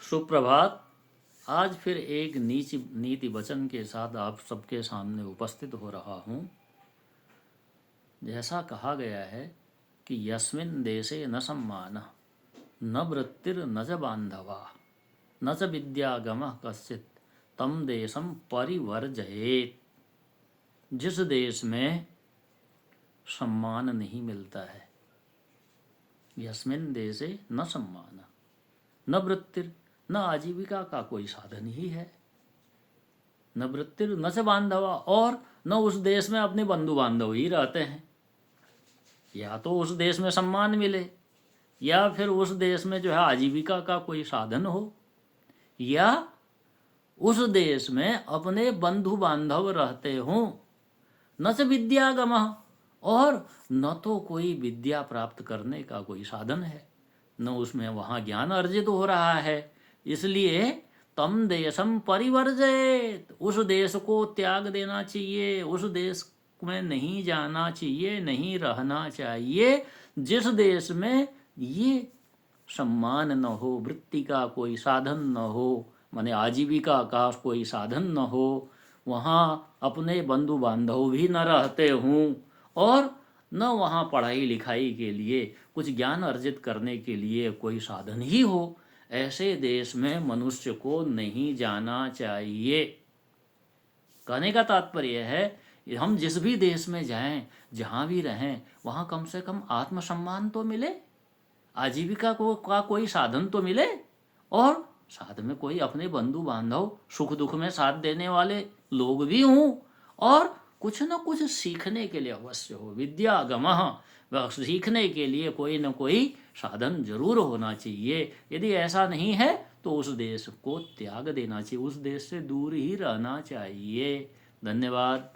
सुप्रभात। आज फिर एक नीति वचन के साथ आप सबके सामने उपस्थित हो रहा हूँ। जैसा कहा गया है कि यस्मिन् देशे न सम्मानः न वृत्तिर् न च बान्धवा न च विद्यागमः कश्चित् तं देशं परिवर्जयेत्। जिस देश में सम्मान नहीं मिलता है, यस्मिन् देशे न सम्मानः न वृत्तिर, न आजीविका का कोई साधन ही है, न वृत्तिर न से बांधवा, और न उस देश में अपने बंधु बांधव ही रहते हैं। या तो उस देश में सम्मान मिले, या फिर उस देश में जो है आजीविका का कोई साधन हो, या उस देश में अपने बंधु बांधव रहते हों। न से विद्यागमः, और न तो कोई विद्या प्राप्त करने का कोई साधन है, न उसमें वहाँ ज्ञान अर्जित हो रहा है। इसलिए तम देशम परिवर्जयेत, उस देश को त्याग देना चाहिए, उस देश में नहीं जाना चाहिए, नहीं रहना चाहिए जिस देश में ये सम्मान न हो, वृत्ति का कोई साधन न हो, माने आजीविका का कोई साधन न हो, वहाँ अपने बंधु बांधव भी न रहते हों, और न वहाँ पढ़ाई लिखाई के लिए कुछ ज्ञान अर्जित करने के लिए कोई साधन ही हो। ऐसे देश में मनुष्य को नहीं जाना चाहिए। कहने का तात्पर्य है हम जिस भी देश में जाएं, जहाँ भी रहें, वहाँ कम से कम आत्मसम्मान तो मिले, आजीविका का कोई साधन तो मिले, और साथ में कोई अपने बंधु बांधव सुख दुख में साथ देने वाले लोग भी हों, और कुछ न कुछ सीखने के लिए अवश्य हो। विद्यागमः, वह सीखने के लिए कोई न कोई साधन जरूर होना चाहिए। यदि ऐसा नहीं है तो उस देश को त्याग देना चाहिए, उस देश से दूर ही रहना चाहिए। धन्यवाद।